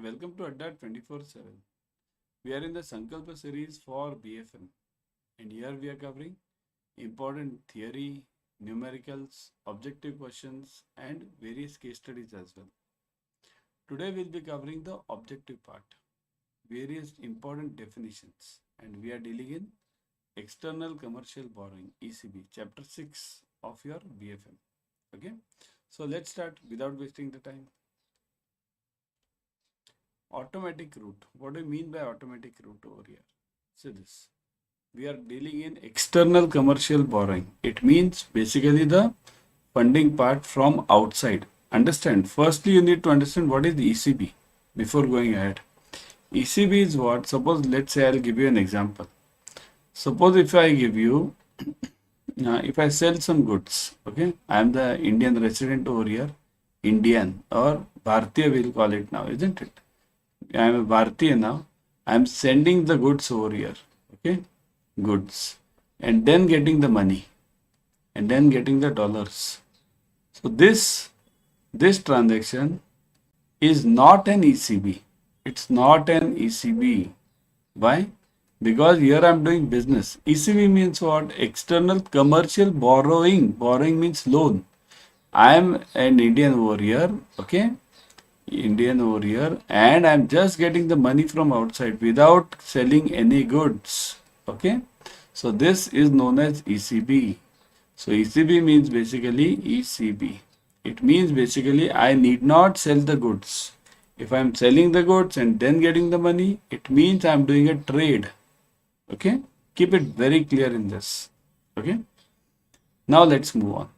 Welcome to Adda 24/7. We are in the Sankalpa series for BFM, and here we are covering important theory, numericals, objective questions, and various case studies as well. Today we'll be covering the objective part, various important definitions, and we are dealing in external commercial borrowing (ECB), chapter 6 of your BFM. Okay, so let's start without wasting the time. Automatic route. What do you mean by automatic route over here? See this. We are dealing in external commercial borrowing. It means basically the funding part from outside. Understand? Firstly, you need to understand what is the ECB before going ahead. ECB is what? Suppose, let's say I'll give you an example. Suppose if I give you, if I sell some goods, okay, I am the Indian resident over here, Indian or Bharatiya we'll call it now, isn't it? I am a Bharatiya now. I am sending the goods over here, okay, goods, and then getting the money, and then getting the dollars. So this transaction is not an ECB. It's not an ECB. Why? Because here I am doing business. ECB means what? External commercial borrowing. Borrowing means loan. I am an Indian over here, okay, Indian over here, and I'm just getting the money from outside without selling any goods. Okay, so this is known as ECB. So ECB means basically ECB. It means basically I need not sell the goods. If I'm selling the goods and then getting the money, it means I'm doing a trade. Okay, keep it very clear in this. Okay, now let's move on.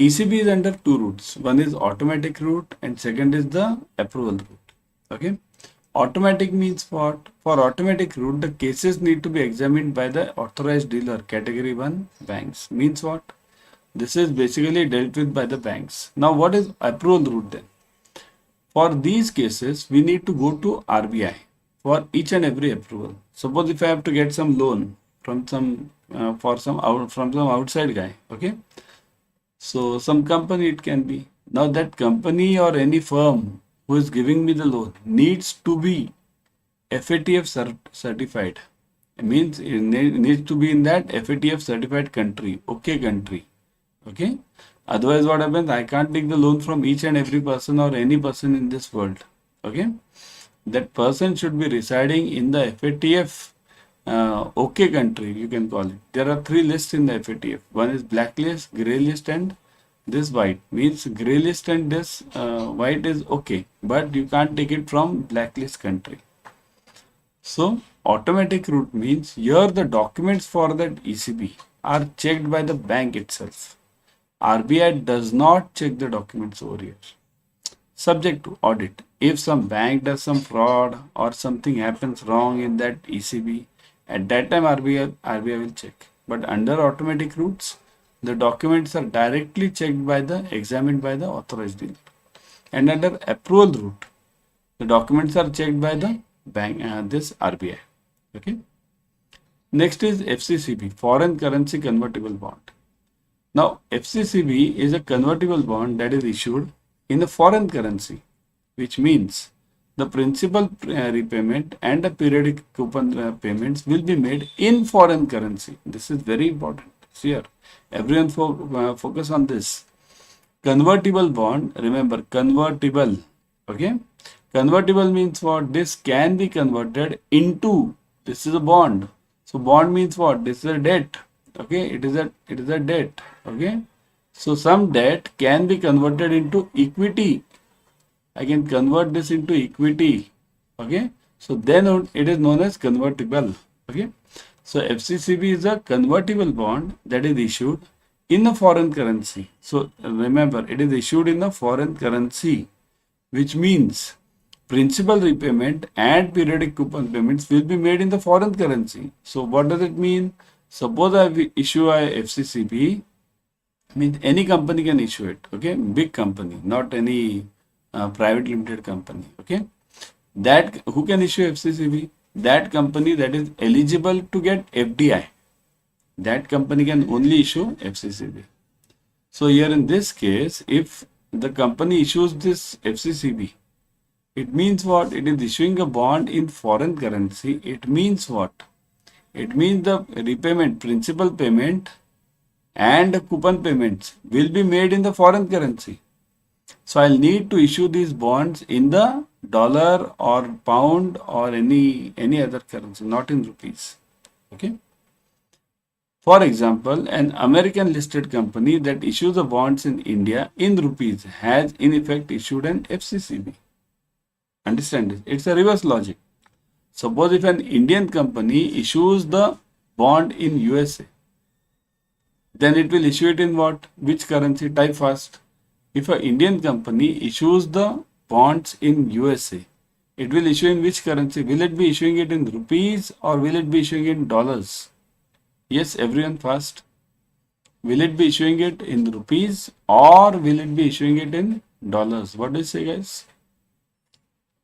ECB is under two routes. One is automatic route and second is the approval route. Okay. Automatic means what? For automatic route, the cases need to be examined by the authorized dealer, category 1 banks. Means what? This is basically dealt with by the banks. Now what is approval route then? For these cases, we need to go to RBI for each and every approval. Suppose if I have to get some loan from some outside guy, okay? So some company it can be. Now that company or any firm who is giving me the loan needs to be FATF certified. It means it needs to be in that FATF certified country, okay country. Okay. Otherwise what happens? I can't take the loan from each and every person or any person in this world. Okay. That person should be residing in the FATF okay country, you can call it. There are three lists in the FATF. One is blacklist, grey list, and this white. Means grey list and this white is okay, but you can't take it from blacklist country. So automatic route means here the documents for that ECB are checked by the bank itself. RBI does not check the documents over here. Subject to audit. If some bank does some fraud or something happens wrong in that ECB, at that time RBI will check. But under automatic routes, the documents are directly checked by examined by the authorized dealer. And under approval route, the documents are checked by the bank, this RBI. Okay. Next is FCCB, foreign currency convertible bond. Now FCCB is a convertible bond that is issued in a foreign currency, which means the principal repayment and the periodic coupon payments will be made in foreign currency. This is very important. See here, everyone focus on this. Convertible bond, remember convertible. Okay, convertible means what? This can be converted into. This is a bond. So bond means what? This is a debt. Okay, it is a debt. Okay, so some debt can be converted into equity. I can convert this into equity. Okay, so then it is known as convertible. Okay, so FCCB is a convertible bond that is issued in a foreign currency. So remember, it is issued in a foreign currency, which means principal repayment and periodic coupon payments will be made in the foreign currency. So what does it mean? Suppose I issue a FCCB, means any company can issue it. Okay, big company, not any private limited company. Okay, that who can issue FCCB? That company that is eligible to get FDI. That company can only issue FCCB. So here in this case, if the company issues this FCCB It means what? It is issuing a bond in foreign currency. It means what? It means the repayment, principal payment and coupon payments will be made in the foreign currency. So I'll need to issue these bonds in the dollar or pound or any other currency, not in rupees. Okay. For example, an American listed company that issues the bonds in India in rupees has in effect issued an FCCB. Understand this? It's a reverse logic. Suppose if an Indian company issues the bond in USA, then it will issue it in what? Which currency? Type fast. If an Indian company issues the bonds in USA, it will issue in which currency? Will it be issuing it in rupees or will it be issuing in dollars? Yes, everyone fast. Will it be issuing it in rupees or will it be issuing it in dollars? What do you say, guys?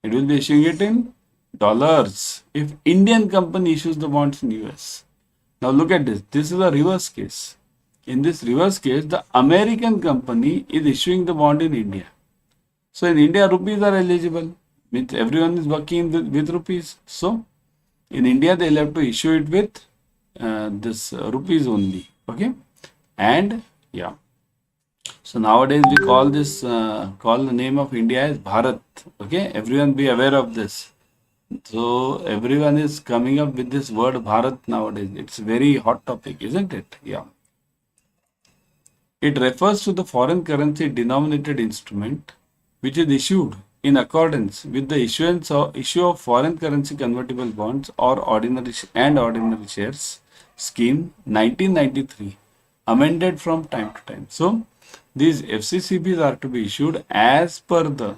It will be issuing it in dollars if Indian company issues the bonds in US. Now look at this. This is a reverse case. In this reverse case, the American company is issuing the bond in India. So in India, rupees are eligible. Means everyone is working with rupees. So in India, they'll have to issue it with this rupees only. Okay. And yeah. So nowadays we call this, call the name of India as Bharat. Okay. Everyone be aware of this. So everyone is coming up with this word Bharat nowadays. It's a very hot topic, isn't it? Yeah. It refers to the foreign currency denominated instrument which is issued in accordance with the issue of foreign currency convertible bonds or ordinary shares scheme 1993 amended from time to time. So these FCCBs are to be issued as per the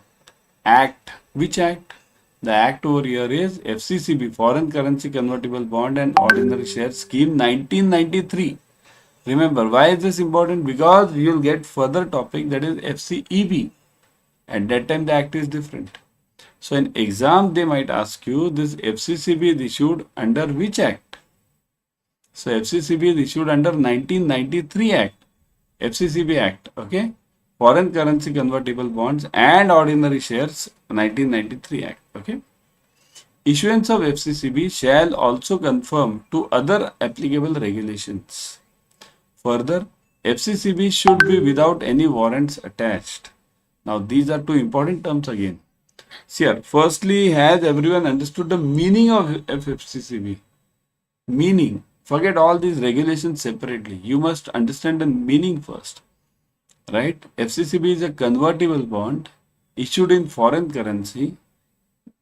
act. Which act? The act over here is FCCB, Foreign Currency Convertible Bond and Ordinary Share Scheme 1993. Remember, why is this important? Because you will get further topic, that is FCEB. At that time the act is different. So in exam they might ask you, this FCCB is issued under which act? So FCCB is issued under 1993 Act. FCCB Act. Okay. Foreign Currency Convertible Bonds and Ordinary Shares 1993 Act. Okay. Issuance of FCCB shall also conform to other applicable regulations. Further, FCCB should be without any warrants attached. Now these are two important terms again. See here, firstly, has everyone understood the meaning of FCCB? Meaning, forget all these regulations separately. You must understand the meaning first. Right? FCCB is a convertible bond issued in foreign currency.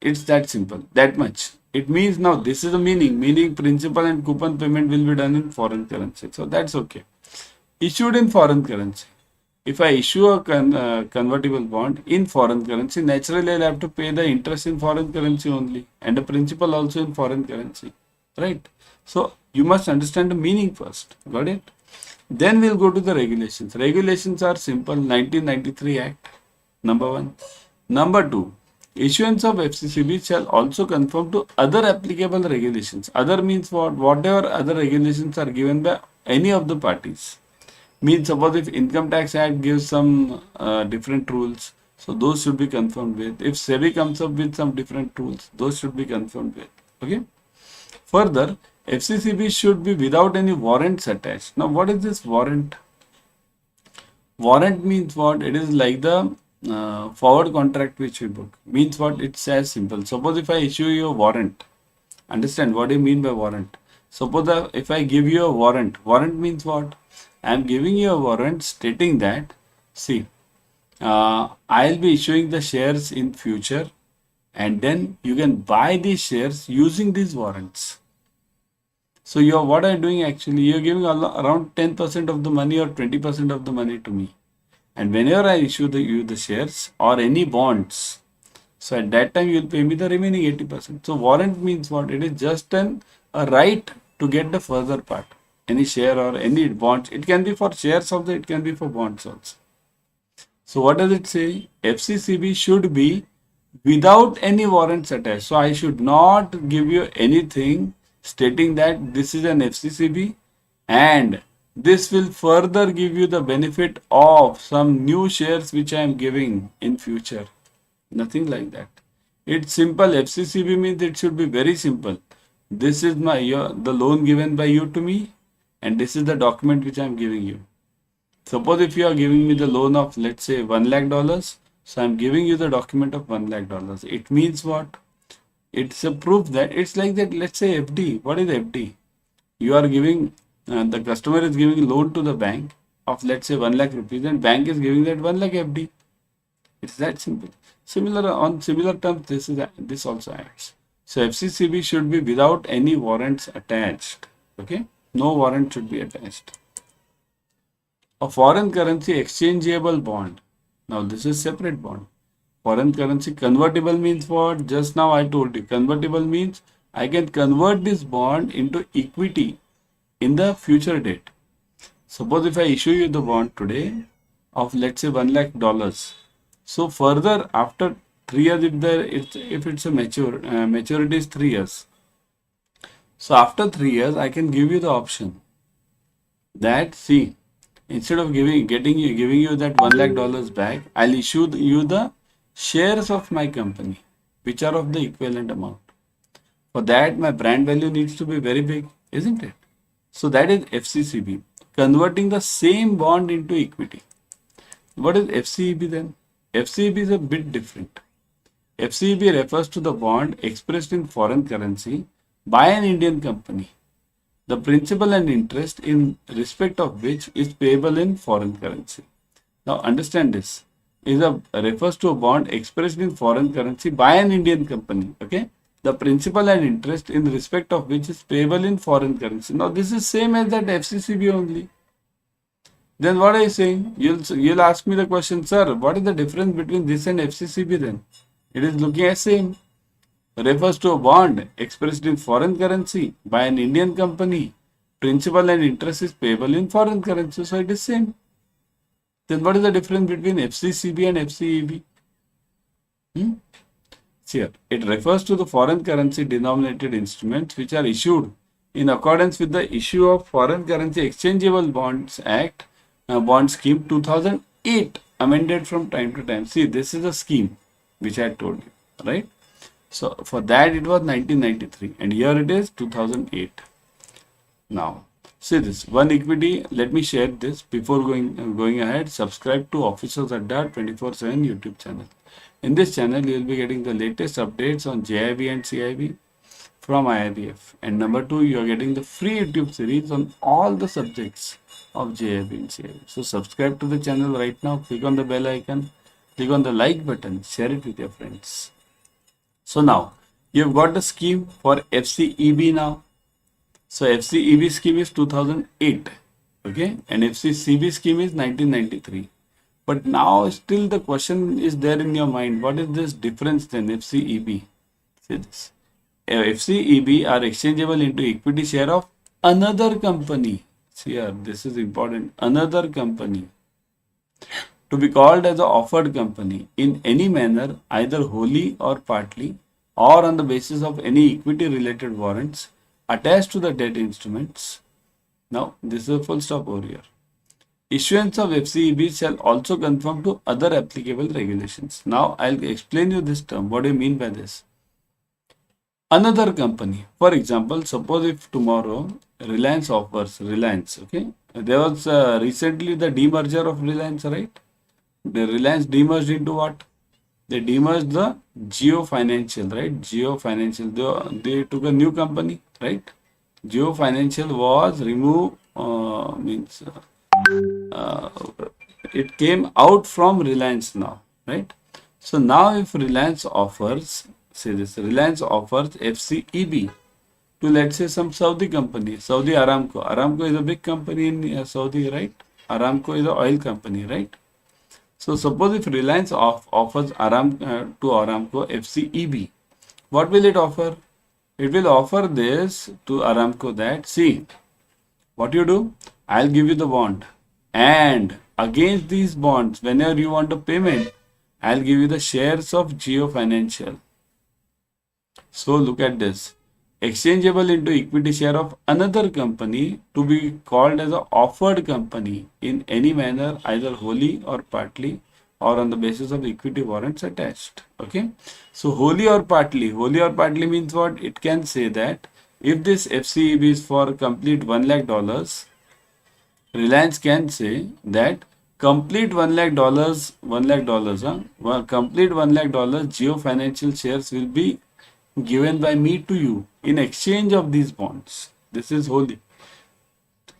It's that simple, that much. It means now this is the meaning principal and coupon payment will be done in foreign currency. So that's okay. Issued in foreign currency. If I issue a convertible bond in foreign currency, naturally I'll have to pay the interest in foreign currency only and the principal also in foreign currency. Right? So you must understand the meaning first. Got it? Then we'll go to the regulations. Regulations are simple. 1993 Act, number 1. Number 2, issuance of FCCB shall also conform to other applicable regulations. Other means what? Whatever other regulations are given by any of the parties. Means suppose if Income Tax Act gives some different rules, so those should be confirmed with. If SEBI comes up with some different rules, those should be confirmed with. Okay. Further, FCCB should be without any warrants attached. Now, what is this warrant? Warrant means what? It is like the forward contract which we book. Means what? It's as simple. Suppose if I issue you a warrant. Understand what do you mean by warrant? Suppose if I give you a warrant. Warrant means what? I am giving you a warrant stating that, see, I'll be issuing the shares in future and then you can buy these shares using these warrants. So what are you doing actually? You're giving around 10% of the money or 20% of the money to me. And whenever I issue you the shares or any bonds, so at that time you will pay me the remaining 80%. So warrant means what? It is just a right to get the further part. Any share or any bonds. It can be for shares also, it can be for bonds also. So what does it say? FCCB should be without any warrants attached. So I should not give you anything stating that this is an FCCB and this will further give you the benefit of some new shares which I am giving in future. Nothing like that. It's simple. FCCB means it should be very simple. This is the loan given by you to me, and this is the document which I am giving you. Suppose if you are giving me the loan of, let's say, $1 lakh, so I'm giving you the document of $1 lakh. It means what? It's a proof that it's like that. Let's say FD. What is FD? You are giving, the customer is giving loan to the bank of, let's say, 1 lakh rupees, and bank is giving that 1 lakh FD. It's that simple. On similar terms, this also acts. So FCCB should be without any warrants attached. Okay, no warrant should be attached. A foreign currency exchangeable bond. Now this is separate bond. Foreign currency convertible means what? Just now I told you. Convertible means I can convert this bond into equity in the future date. Suppose if I issue you the bond today of, let's say, $1 lakh. So further after 3 years, if it's a maturity is 3 years. So after 3 years, I can give you the option that, see, instead of giving you that $1 lakh back, I'll issue you the shares of my company, which are of the equivalent amount. For that, my brand value needs to be very big, isn't it? So that is FCCB, converting the same bond into equity. What is FCEB then? FCEB is a bit different. FCEB refers to the bond expressed in foreign currency by an Indian company, the principal and interest in respect of which is payable in foreign currency. Now understand this. Refers to a bond expressed in foreign currency by an Indian company. Okay, the principal and interest in respect of which is payable in foreign currency. Now this is same as that FCCB only. Then what are you saying? You'll ask me the question, sir, what is the difference between this and FCCB then? It is looking at same. Refers to a bond expressed in foreign currency by an Indian company. Principal and interest is payable in foreign currency. So it is same. Then what is the difference between FCCB and FCEB? Here, it refers to the foreign currency denominated instruments which are issued in accordance with the issue of Foreign Currency Exchangeable Bonds Act, Bond Scheme 2008, amended from time to time. See, this is a scheme which I told you, right? So for that it was 1993, and here it is 2008. Now, see this one equity. Let me share this before going ahead. Subscribe to Officers Adda 24/7 YouTube channel. In this channel, you will be getting the latest updates on JIB and CIB from IIBF. And number 2, you are getting the free YouTube series on all the subjects of JIB and CIB. So subscribe to the channel right now. Click on the bell icon. Click on the like button. Share it with your friends. So now, you've got the scheme for FCEB now. So FCEB scheme is 2008. Okay. And FCCB scheme is 1993. But now still the question is there in your mind. What is this difference then? FCEB. See this. FCEB are exchangeable into equity share of another company. See here, this is important. Another company. To be called as an offered company in any manner, either wholly or partly, or on the basis of any equity related warrants attached to the debt instruments. Now, this is a full stop over here. Issuance of FCEB shall also conform to other applicable regulations. Now, I'll explain you this term. What do you mean by this? Another company. For example, suppose if tomorrow Reliance offers, okay? There was recently the demerger of Reliance, right? The Reliance demerged into what? They demerged the Geo Financial, right? Geo Financial. They took a new company, right? Geo Financial was removed, it came out from Reliance now, right? So now if Reliance offers, say this, Reliance offers FCEB to, let's say, some Saudi company, Saudi Aramco. Aramco is a big company in Saudi, right? Aramco is an oil company, right? So suppose if Reliance offers to Aramco FCEB, what will it offer? It will offer this to Aramco that, see, what you do? I'll give you the bond. And against these bonds, whenever you want a payment, I'll give you the shares of Geo Financial. So look at this. Exchangeable into equity share of another company to be called as an offered company in any manner, either wholly or partly, or on the basis of equity warrants attached. Okay, so wholly or partly means what? It can say that if this FCEB is for complete $1 lakh, Reliance can say that complete $1 lakh, well, complete $1 lakh Geo Financial shares will be given by me to you in exchange of these bonds. This is wholly.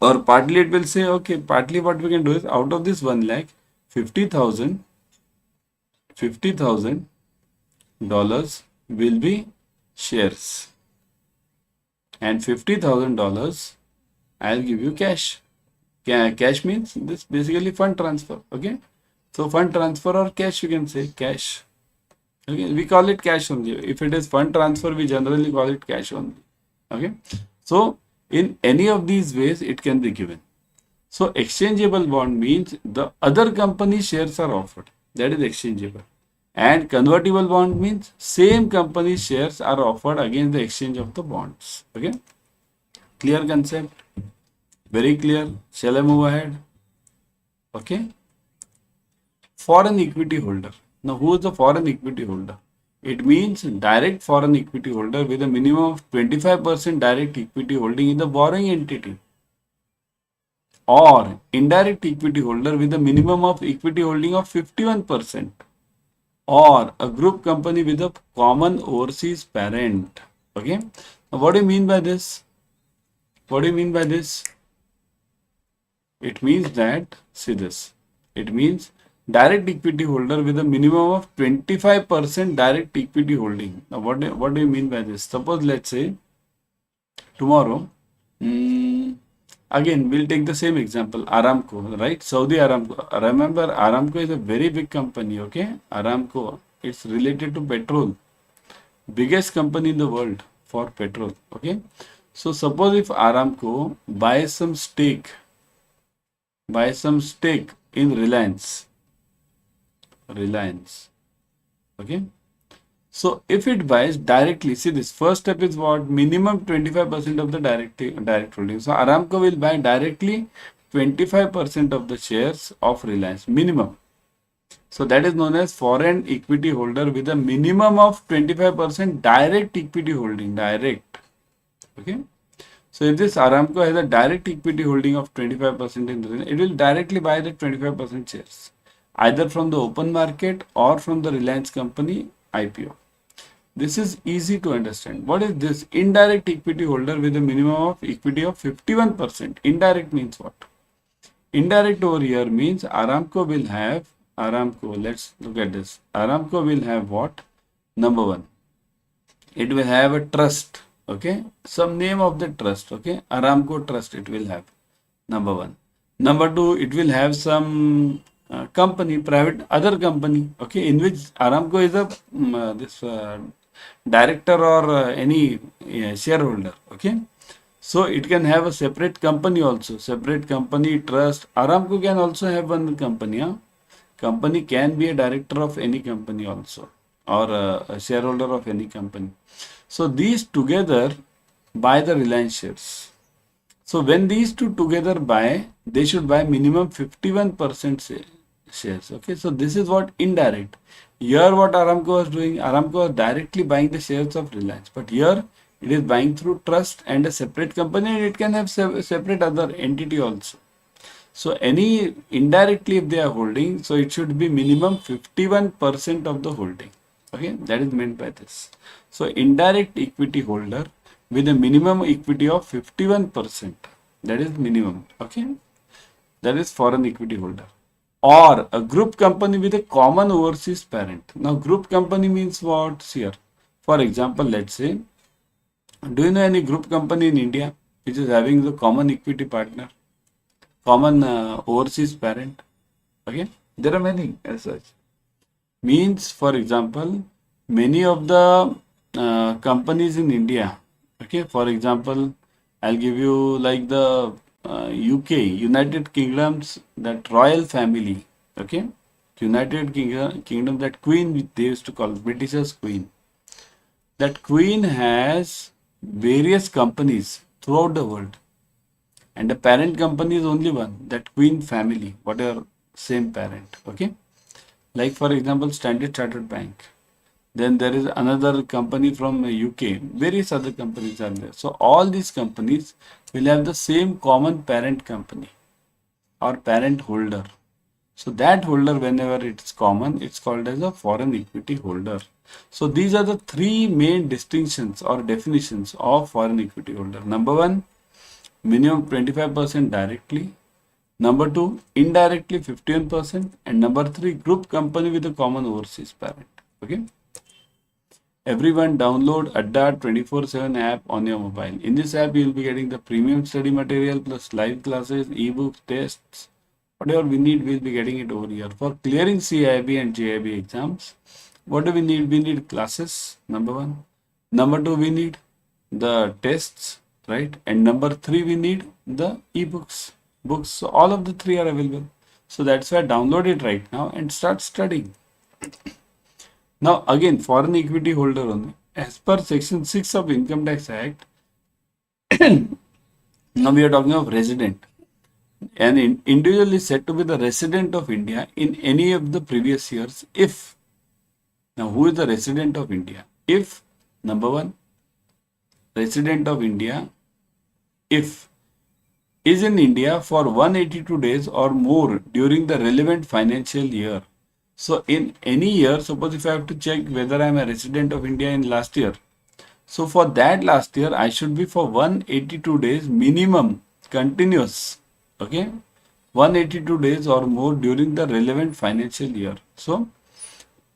Or partly it will say, okay, partly what we can do is out of this 1 lakh, 50,000 dollars will be shares, and $50,000 I'll give you cash. Cash means this basically fund transfer. Okay, so fund transfer or cash, you can say cash. Okay, we call it cash only. If it is fund transfer, we generally call it cash only. Okay, so in any of these ways it can be given. So exchangeable bond means the other company shares are offered, that is exchangeable. And convertible bond means same company shares are offered against the exchange of the bonds. Okay, clear concept? Very clear. Shall I move ahead? Okay. Foreign equity holder. Now, who is the foreign equity holder? It means direct foreign equity holder with a minimum of 25% direct equity holding in the borrowing entity, or indirect equity holder with a minimum of equity holding of 51%, or a group company with a common overseas parent. Okay. Now, what do you mean by this? What do you mean by this? It means that, see this, it means direct equity holder with a minimum of 25% direct equity holding. Now, what do you mean by this? Suppose, let's say, tomorrow, again, we'll take the same example, Aramco, right? Saudi Aramco. Remember, Aramco is a very big company, okay? Aramco, it's related to petrol. Biggest company in the world for petrol, okay? So, suppose if Aramco buys some stake in Reliance. Okay. So if it buys directly, see this first step is what? Minimum 25% of the direct holding. So Aramco will buy directly 25% of the shares of Reliance, minimum. So that is known as foreign equity holder with a minimum of 25% direct equity holding, direct. Okay. So if this Aramco has a direct equity holding of 25% in Reliance, it will directly buy the 25% shares, either from the open market or from the Reliance company IPO. This is easy to understand. What is this? Indirect equity holder with a minimum of equity of 51%. Indirect means what? Indirect over here means Aramco will have, let's look at this. Aramco will have what? Number one, it will have a trust. Okay, some name of the trust. Okay, Aramco trust it will have. Number one. Number two, it will have some company, private other company. Okay, in which Aramco is a director or any shareholder. Okay, so it can have a separate company also. Separate company, trust. Aramco can also have one company. Huh? Company can be a director of any company also, or a shareholder of any company. So these together buy the Reliance shares. So when these two together buy, they should buy minimum 51% shares. Okay, so this is what indirect. Here what Aramco was doing, Aramco was directly buying the shares of Reliance. But here it is buying through trust and a separate company, and it can have separate other entity also. So any indirectly if they are holding, so it should be minimum 51% of the holding. Okay, that is meant by this. So indirect equity holder with a minimum equity of 51%. That is minimum. Okay, that is foreign equity holder. Or a group company with a common overseas parent. Now group company means what here? For example, let's say, do you know any group company in India which is having the common equity partner, common overseas parent? Okay, there are many as such. Means, for example, many of the companies in India, okay, for example, I'll give you like the UK, United Kingdom's that royal family, okay, United Kingdom, that queen, they used to call British's queen. That queen has various companies throughout the world, and the parent company is only one, that queen family, whatever, same parent, okay. Like for example, Standard Chartered Bank. Then there is another company from UK. Various other companies are there. So all these companies will have the same common parent company or parent holder. So that holder, whenever it's common, it's called as a foreign equity holder. So these are the three main distinctions or definitions of foreign equity holder. Number one, minimum 25% directly. Number two, indirectly 15%. And number three, group company with a common overseas parent. Okay. Everyone download Adda 24/7 app on your mobile. In this app, you will be getting the premium study material plus live classes, ebooks, tests. Whatever we need, we'll be getting it over here. For clearing CAIIB and JIB exams, what do we need? We need classes, number one. Number two, we need the tests, right? And number three, we need the ebooks, books. So all of the three are available. So that's why download it right now and start studying. Now again, foreign equity holder only. As per section 6 of Income Tax Act, now we are talking of resident. An individual is said to be the resident of India in any of the previous years if, now who is the resident of India? If, number one, resident of India, if is in India for 182 days or more during the relevant financial year. So in any year, suppose if I have to check whether I am a resident of India in last year. So for that last year, I should be for 182 days minimum continuous. Okay. 182 days or more during the relevant financial year. So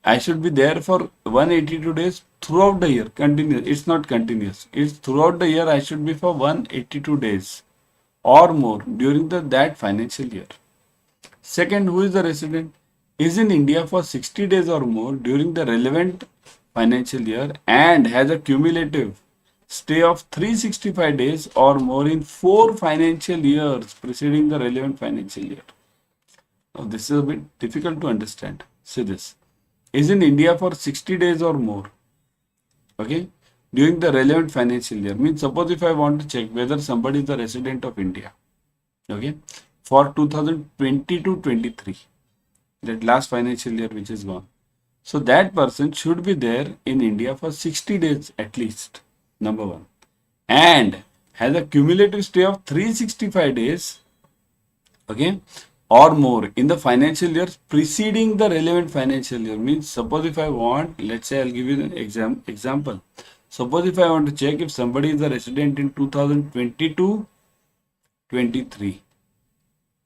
I should be there for 182 days throughout the year. Continuous. It's not continuous. It's throughout the year I should be for 182 days or more during that financial year. Second, who is the resident? Is in India for 60 days or more during the relevant financial year and has a cumulative stay of 365 days or more in 4 financial years preceding the relevant financial year. Now this is a bit difficult to understand. See this. Is in India for 60 days or more. Okay. During the relevant financial year. Means suppose if I want to check whether somebody is a resident of India. Okay. For 2020-23. That last financial year which is gone. So that person should be there in India for 60 days at least, number one. And has a cumulative stay of 365 days, okay, or more in the financial year preceding the relevant financial year. Means suppose if I want, let's say I'll give you an example. Suppose if I want to check if somebody is a resident in 2022-23.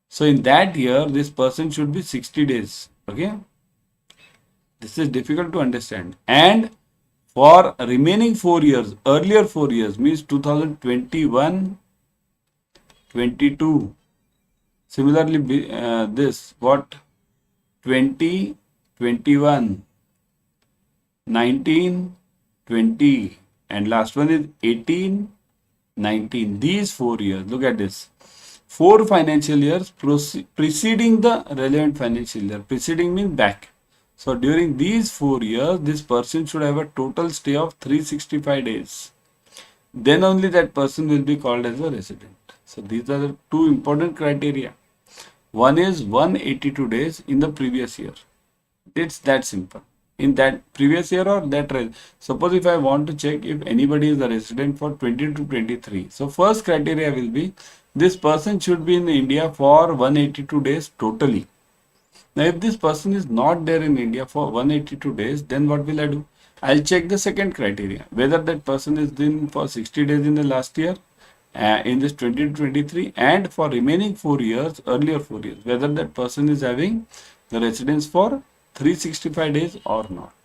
So in that year, this person should be 60 days. Okay. This is difficult to understand. And for remaining 4 years, earlier 4 years means 2021, 22. Similarly, this what 20, 21, 19, 20 and last one is 18, 19. These 4 years. Look at this. 4 financial years preceding the relevant financial year. Preceding means back. So during these 4 years, this person should have a total stay of 365 days. Then only that person will be called as a resident. So these are the 2 important criteria. One is 182 days in the previous year. It's that simple. In that previous year or that, suppose if I want to check if anybody is a resident for 20-23. So first criteria will be this person should be in India for 182 days totally. Now if this person is not there in India for 182 days, then what will I do? I'll check the second criteria, whether that person is in for 60 days in the last year, in this 20-23, and for remaining 4 years, earlier 4 years, whether that person is having the residence for 365 days or not.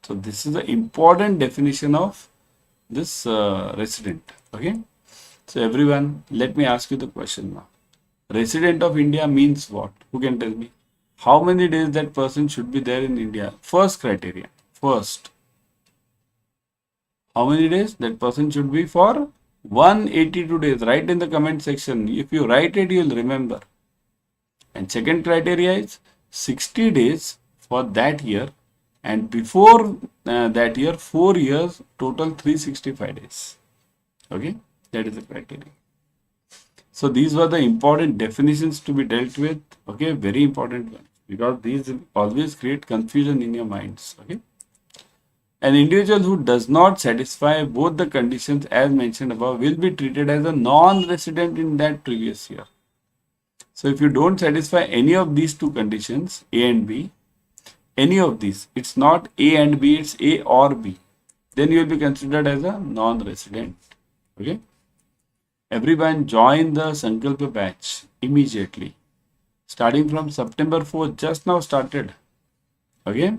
So this is the important definition of this resident. Okay. So everyone, let me ask you the question now. Resident of India means what? Who can tell me? How many days that person should be there in India? First criteria. First. How many days that person should be for 182 days? Write in the comment section. If you write it, you will remember. And second criteria is 60 days for that year. And before that year, 4 years, total 365 days. Okay. That is the criteria. So these were the important definitions to be dealt with. Okay, very important one. because these will always create confusion in your minds. Okay. An individual who does not satisfy both the conditions as mentioned above will be treated as a non-resident in that previous year. So if you don't satisfy any of these two conditions, A and B, any of these, it's not A and B, it's A or B, then you will be considered as a non-resident. Okay. Everyone join the Sankalpa batch immediately. Starting from September 4th, just now started. Okay.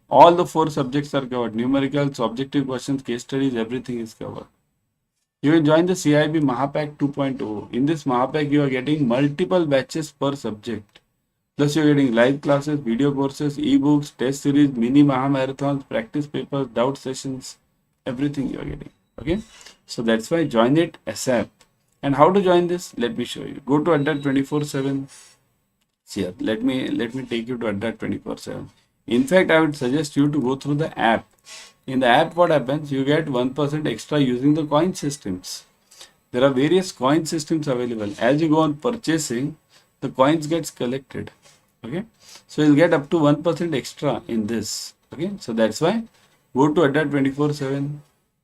All the 4 subjects are covered. Numericals, objective questions, case studies, everything is covered. You can join the CAIIB Mahapack 2.0. In this Mahapack, you are getting multiple batches per subject. Plus, you are getting live classes, video courses, ebooks, test series, mini Mahamarathons, practice papers, doubt sessions, everything you are getting. Okay. So that's why join it ASAP. And how to join this? Let me show you. Go to Adda 24/7. Here, let me take you to Adda 24/7. In fact, I would suggest you to go through the app. In the app, what happens? You get 1% extra using the coin systems. There are various coin systems available. As you go on purchasing, the coins gets collected. Okay, so you'll get up to 1% extra in this. Okay, so that's why go to Adda 24/7.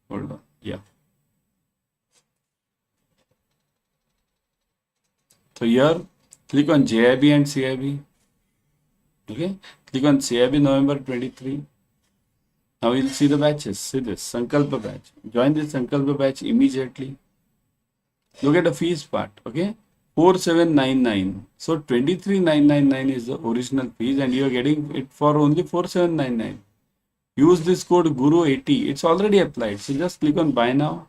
Hold on, yeah. So here, click on JIB and CIB. Okay, click on CIB November 23. Now you'll see the batches. See this Sankalpa batch. Join this Sankalpa batch immediately. Look at the fees part. Okay, 4799. So 23,999 is the original fees, and you are getting it for only 4799. Use this code Guru80. It's already applied. So just click on buy now.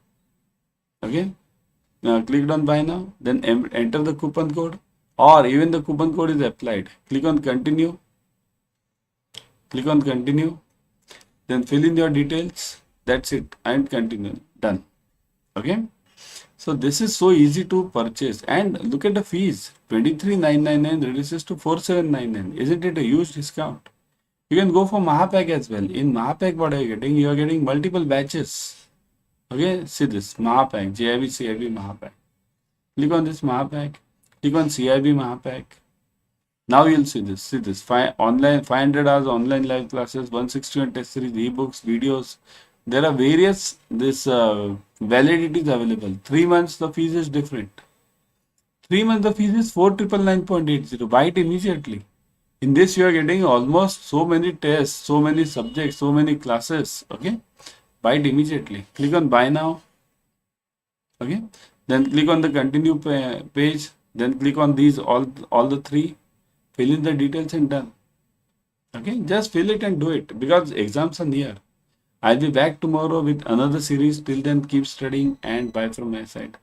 Okay. Now click on buy now. Then enter the coupon code, or even the coupon code is applied. Click on continue. Click on continue. Then fill in your details. That's it. And continue. Done. Okay. So this is so easy to purchase. And look at the fees. 23,999 reduces to 4799. Isn't it a huge discount? You can go for Mahapack as well. In Mahapack, what are you getting? You are getting multiple batches. Okay, see this Mahapack, JIB, CIB, Mahapack. Click on this Mahapack. Click on CIB Mahapack. Now you'll see this. See this. 500 hours online live classes, 161 test series, ebooks, videos. There are various validities available. 3 months the fees is different. 3 months the fees is 4,999.80. Buy it immediately. In this you are getting almost so many tests, so many subjects, so many classes. Okay. Buy it immediately. Click on buy now. Okay. Then click on the continue page. Then click on these all the 3. Fill in the details and done. Okay. Just fill it and do it because exams are near. I'll be back tomorrow with another series. Till then, keep studying and bye from my side.